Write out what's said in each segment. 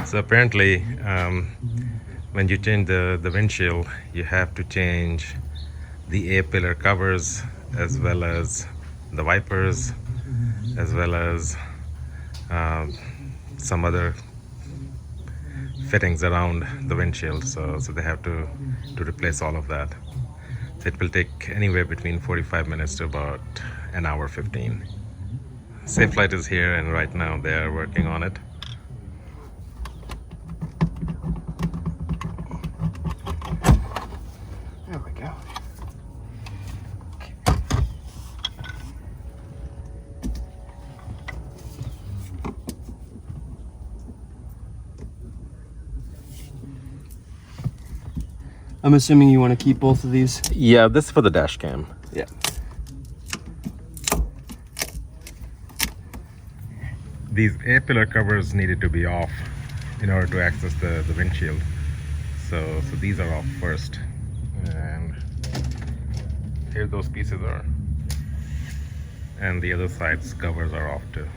So apparently, when you change the windshield, you have to change the A-pillar covers as well as the wipers, as well as some other fittings around the windshield. So they have to replace all of that. So it will take anywhere between 45 minutes to about an hour 15. Safelite is here, and right now they are working on it. There we go. I'm assuming you want to keep both of these? Yeah, this is for the dash cam. Yeah. These A-pillar covers needed to be off in order to access the windshield. So these are off first. And here those pieces are. And the other side's covers are off too.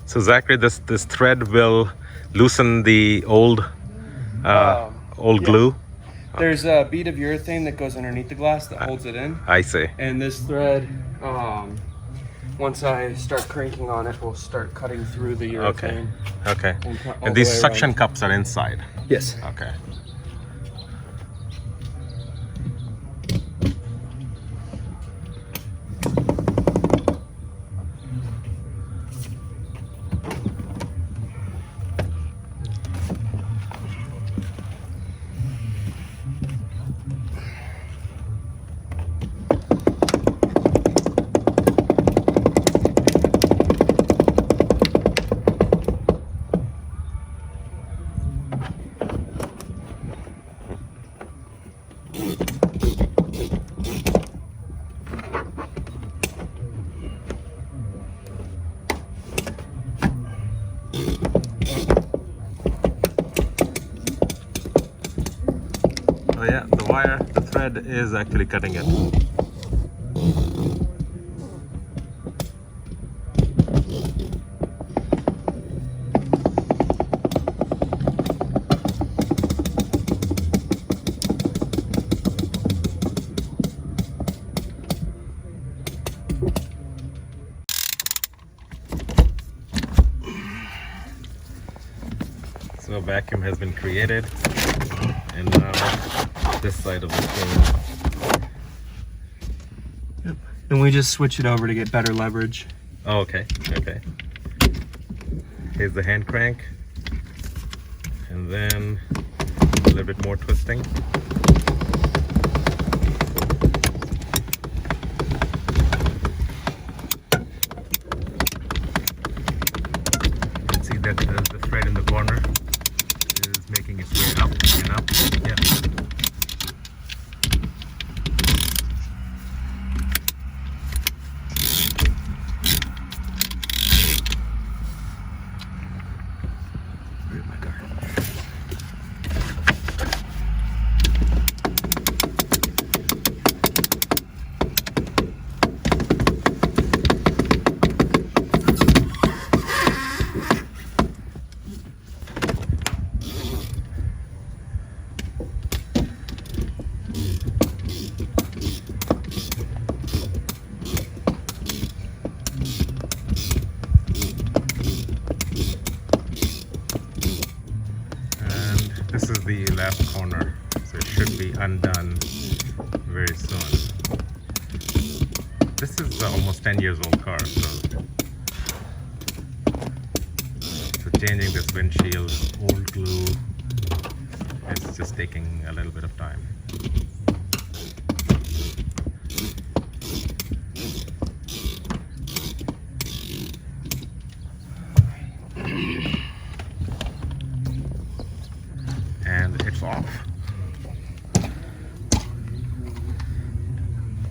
So Zachary, this thread will loosen the old glue. There's a bead of urethane that goes underneath the glass that holds it in. I see. And this thread, once I start cranking on it, will start cutting through the urethane. Okay. all And the these way suction around. cups are inside. Yes. Okay. Oh yeah, the thread is actually cutting it. So a vacuum has been created, and now this side of the chain. Yep. And we just switch it over to get better leverage. Oh, okay. Here's the hand crank, and then a little bit more twisting. You can see that the thread in the corner is making its way up and up. Yeah. Where's my card? This is the last corner, so it should be undone very soon. This is almost 10 years old car, so changing this windshield, old glue, it's just taking a little bit of time. And it's off.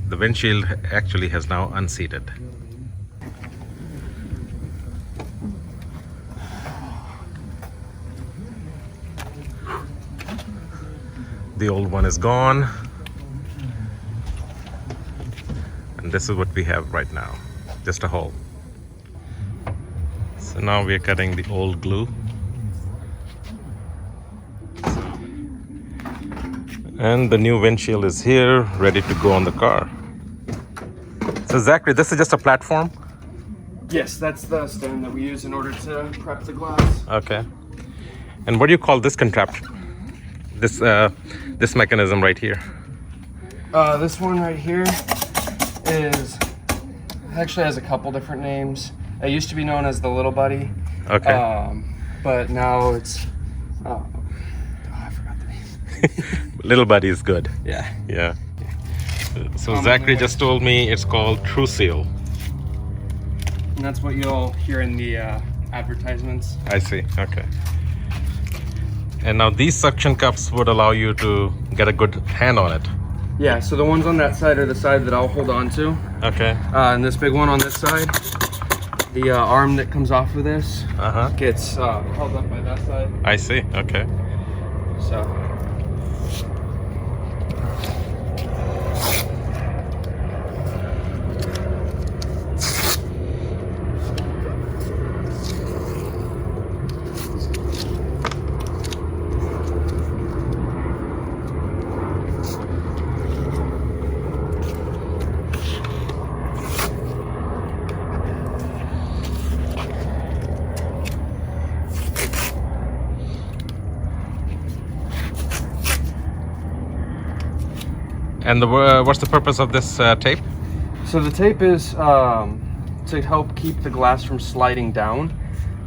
The windshield actually has now unseated. The old one is gone. And this is what we have right now, just a hole. So now we're cutting the old glue. And the new windshield is here, ready to go on the car. So Zachary, this is just a platform? Yes, that's the stand that we use in order to prep the glass. Okay. And what do you call this contraption? This mechanism right here? This one right here actually has a couple different names. It used to be known as the Little Buddy. Okay. But now it's I forgot the name. Little Buddy is good. Yeah. Yeah. So Zachary just told me it's called True Seal. And that's what you'll hear in the advertisements. I see. Okay. And now these suction cups would allow you to get a good hand on it. Yeah, so the ones on that side are the side that I'll hold on to. Okay. And this big one on this side, the arm that comes off of this gets held up by that side. I see. Okay. So. And what's the purpose of this tape? So the tape is to help keep the glass from sliding down.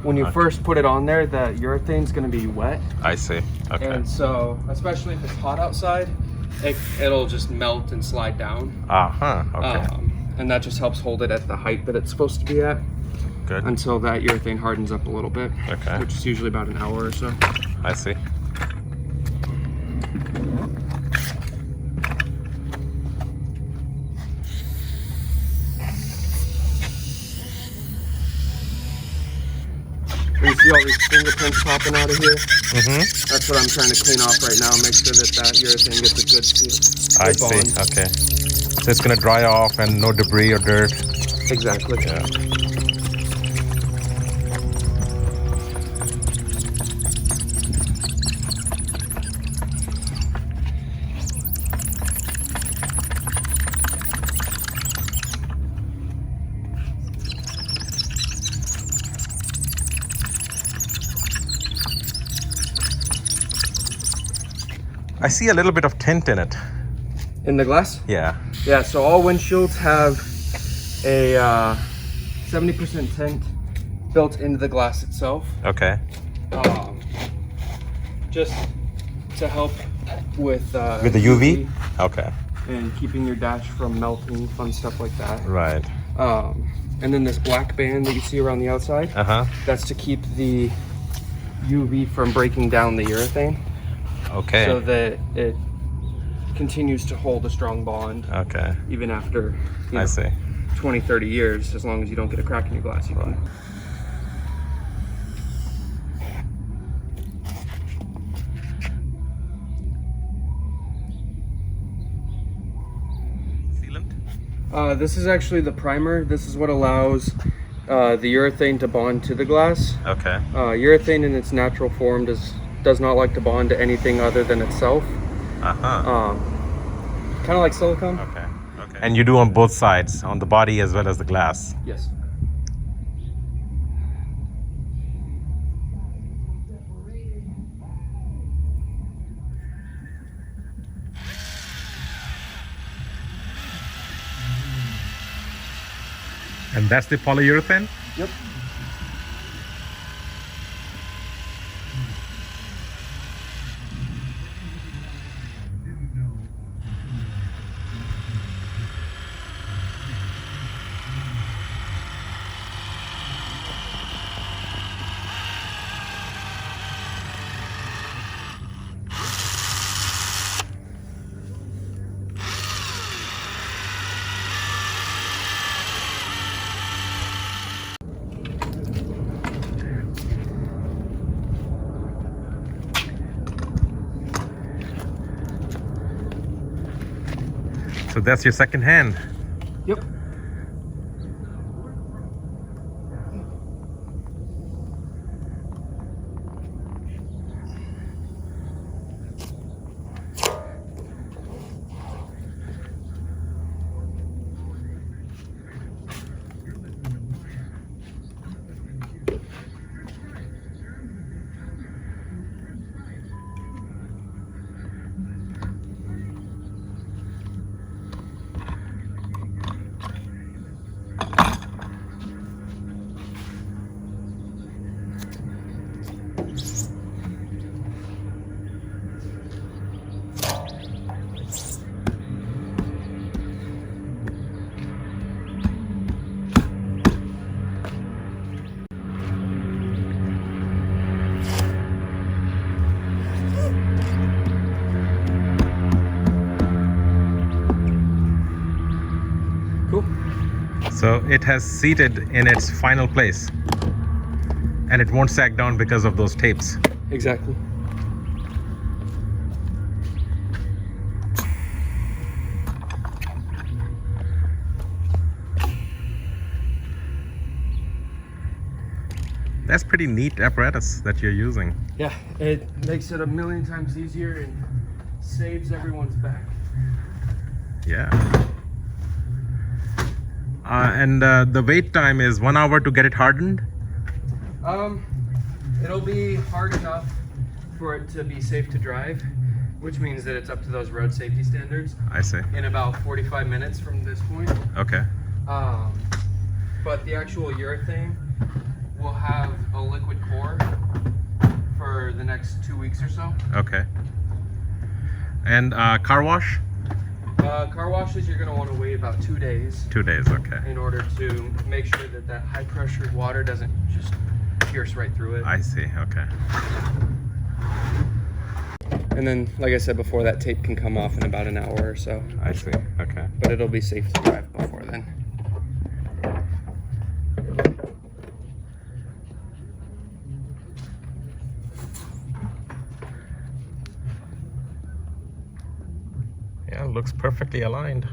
When you first put it on there, the urethane's going to be wet. I see. Okay. And so, especially if it's hot outside, it'll just melt and slide down. Okay. And that just helps hold it at the height that it's supposed to be at. Good. Until that urethane hardens up a little bit. Okay. Which is usually about an hour or so. I see. You see all these fingerprints popping out of here? That's what I'm trying to clean off right now. Make sure that urethane gets a good seal. I see. Okay. So it's gonna dry off and no debris or dirt. Exactly. Yeah. I see a little bit of tint in it. In the glass? Yeah. Yeah, so all windshields have a 70% tint built into the glass itself. Okay. Just to help with the UV? Okay. And keeping your dash from melting, fun stuff like that. Right. And then this black band that you see around the outside, that's to keep the UV from breaking down the urethane. Okay. So that it continues to hold a strong bond. Okay. Even after, I see. 20, 30 years, as long as you don't get a crack in your glass. You can. Sealant? This is actually the primer. This is what allows the urethane to bond to the glass. Okay. Urethane in its natural form does not like to bond to anything other than itself. Kind of like silicone. Okay. Okay. And you do on both sides, on the body as well as the glass. Yes. And that's the polyurethane? Yep. So that's your second hand. Yep. Cool. So it has seated in its final place, and it won't sag down because of those tapes. Exactly. That's pretty neat apparatus that you're using. Yeah, it makes it a million times easier and saves everyone's back. Yeah. And the wait time is 1 hour to get it hardened? It'll be hard enough for it to be safe to drive, which means that it's up to those road safety standards I see. in about 45 minutes from this point. Okay. But the actual urethane will have a liquid core for the next 2 weeks or so. Okay. And car wash? Car washes, you're going to want to wait about 2 days 2 days, okay. in order to make sure that that high pressure water doesn't just pierce right through it. I see, okay. And then, like I said before, that tape can come off in about an hour or so. I see, okay. But it'll be safe to drive before then. Yeah, it looks perfectly aligned.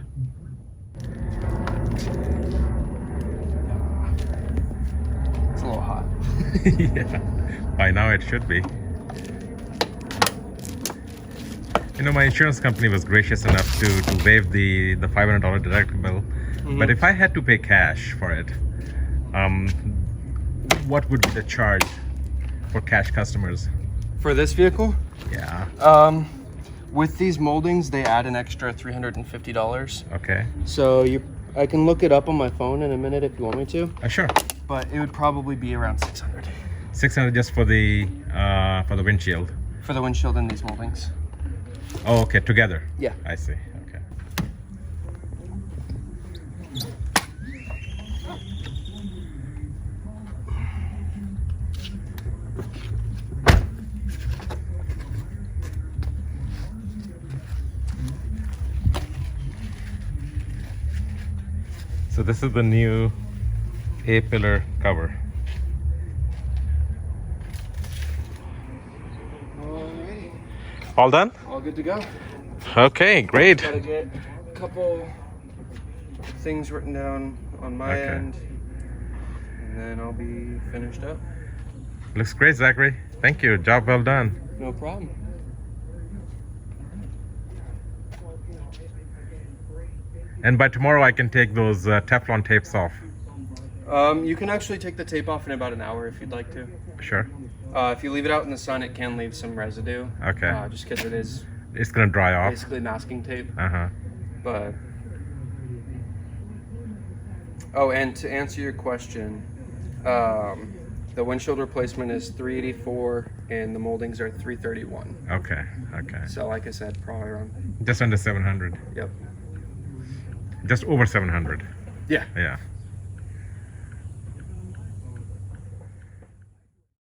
It's a little hot. Yeah, by now it should be. You know, my insurance company was gracious enough to waive the $500 deductible. Mm-hmm. But if I had to pay cash for it, what would be the charge for cash customers? For this vehicle, Yeah, with these moldings, they add an extra $350. okay. So I can look it up on my phone in a minute if you want me to, Sure. but it would probably be around 600 $600 just for the windshield. for the windshield and these moldings. Oh, okay, together. Yeah. I see, okay. So this is the new A-pillar cover. Alrighty. All done? All good to go. Okay, great. Gotta get a couple things written down on my Okay. end, and then I'll be finished up. Looks great, Zachary. Thank you. Job well done. No problem. And by tomorrow, I can take those Teflon tapes off. You can actually take the tape off in about an hour if you'd like to. Sure. If you leave it out in the sun, it can leave some residue. Okay. Just because it is It's gonna dry off. basically masking tape. Uh-huh. But oh, and to answer your question, the windshield replacement is $384 and the moldings are $331. Okay. Okay. So like I said, probably around. Just under 700. Yep. Just over 700. Yeah. Yeah.